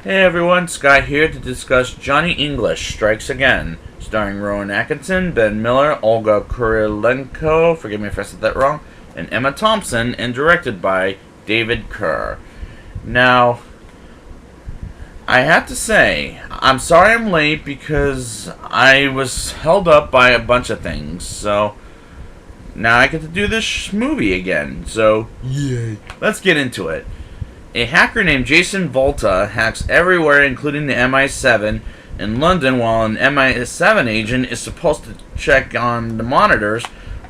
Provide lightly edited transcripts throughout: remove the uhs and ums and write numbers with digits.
Hey everyone, Scott here to discuss Johnny English Strikes Again, starring Rowan Atkinson, Ben Miller, Olga Kurilenko, forgive me if I said that wrong, and Emma Thompson, and directed by David Kerr. Now, I have to say, I'm sorry I'm late because I was held up by a bunch of things, so now I get to do this movie again, so yay. Let's get into it. A hacker named Jason Volta hacks everywhere, including the MI7 in London, while an MI7 agent is supposed to check on the monitors.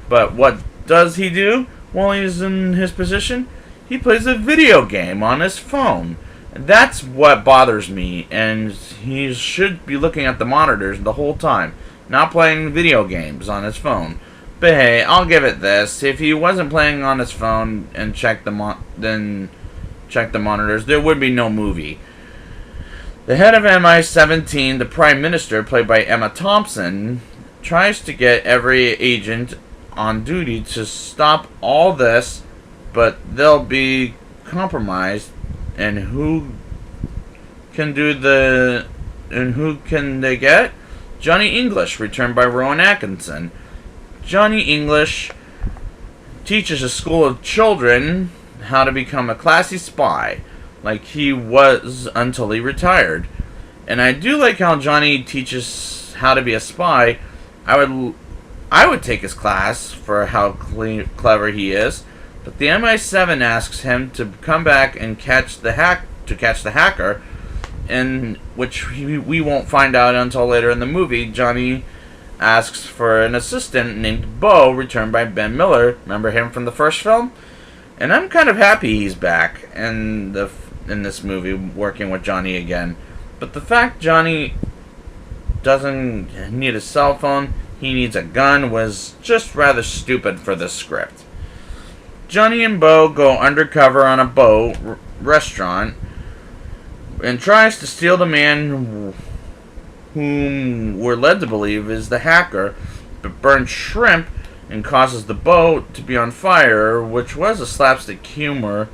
But what does he do while he's in his position? He plays a video game on his phone. That's what bothers me, and he should be looking at the monitors the whole time, not playing video games on his phone. But hey, I'll give it this. If he wasn't playing on his phone and check the monitors, there would be no movie. The head of MI17, the Prime Minister, played by Emma Thompson, tries to get every agent on duty to stop all this, but they'll be compromised. And who can they get? Johnny English, returned by Rowan Atkinson. Johnny English teaches a school of children how to become a classy spy, like he was until he retired. And I do like how Johnny teaches how to be a spy. I would take his class for how clever he is. But the MI7 asks him to come back and catch the hacker, and which we won't find out until later in the movie. Johnny asks for an assistant named Bo, returned by Ben Miller. Remember him from the first film? And I'm kind of happy he's back in this movie working with Johnny again. But the fact Johnny doesn't need a cell phone, he needs a gun, was just rather stupid for this script. Johnny and Bo go undercover on a Bo restaurant and tries to steal the man whom we're led to believe is the hacker, but burns shrimp and causes the boat to be on fire, which is slapstick humor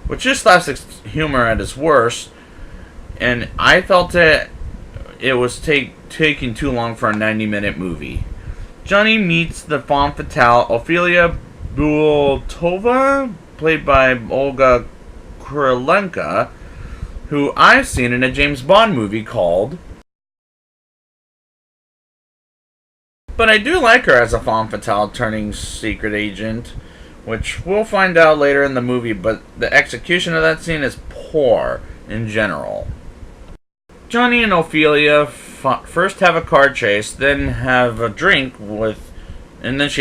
at its worst. And I felt it was taking too long for a 90-minute movie. Johnny meets the femme fatale Ophelia Bultova, played by Olga Kurilenko, who I've seen in a James Bond movie called. But I do like her as a femme fatale turning secret agent, which we'll find out later in the movie, but the execution of that scene is poor in general. Johnny and Ophelia first have a car chase, then she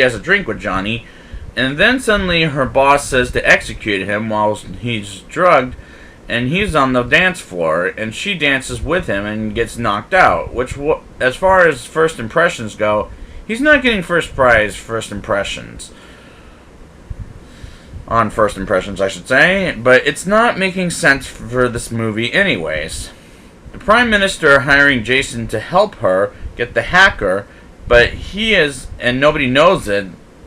has a drink with Johnny, and then suddenly her boss says to execute him while he's drugged, and he's on the dance floor, and she dances with him and gets knocked out, which, as far as first impressions go, he's not getting first impressions. On first impressions, I should say. But it's not making sense for this movie anyways. The Prime Minister hiring Jason to help her get the hacker, but he is, and nobody knows it.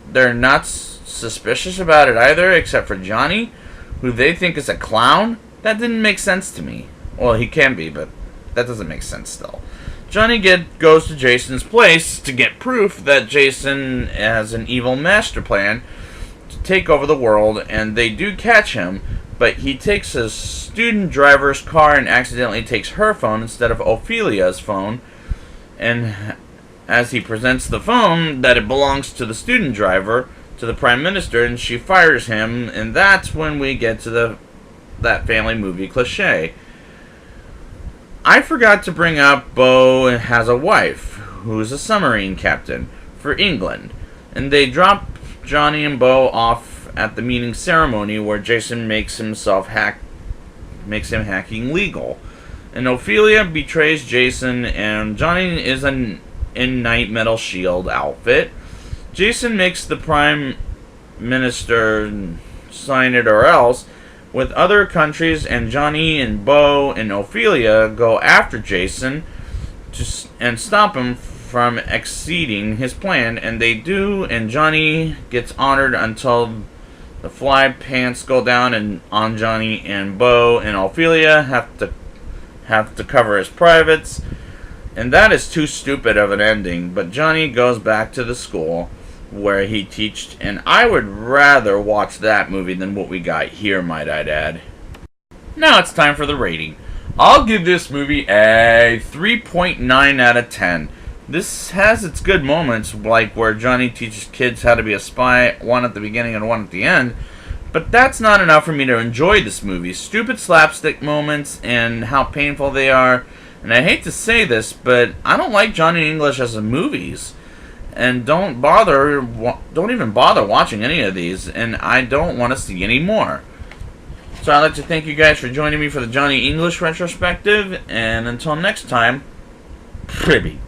They're not suspicious about it either, except for Johnny, who they think is a clown. That didn't make sense to me. Well, he can be, but that doesn't make sense still. Johnny goes to Jason's place to get proof that Jason has an evil master plan to take over the world, and they do catch him, but he takes his student driver's car and accidentally takes her phone instead of Ophelia's phone, and as he presents the phone that it belongs to the student driver to the Prime Minister, and she fires him, and that's when we get to that family movie cliche. I forgot to bring up Bo has a wife who's a submarine captain for England, and they drop Johnny and Bo off at the meeting ceremony where Jason makes him hacking legal. And Ophelia betrays Jason, and Johnny is in Knight Metal Shield outfit. Jason makes the Prime Minister sign it or else with other countries, and Johnny and Bo and Ophelia go after Jason and stop him from exceeding his plan, and they do, and Johnny gets honored until the fly pants go down and on Johnny, and Bo and Ophelia have to have to cover his privates. And that is too stupid of an ending. But Johnny goes back to the school where he teached, and I would rather watch that movie than what we got here, might I add. Now it's time for the rating. I'll give this movie a 3.9 out of 10. This has its good moments, like where Johnny teaches kids how to be a spy, one at the beginning and one at the end. But that's not enough for me to enjoy this movie. Stupid slapstick moments and how painful they are. And I hate to say this, but I don't like Johnny English as a movies. And don't even bother watching any of these. And I don't want to see any more. So I'd like to thank you guys for joining me for the Johnny English retrospective. And until next time, privy.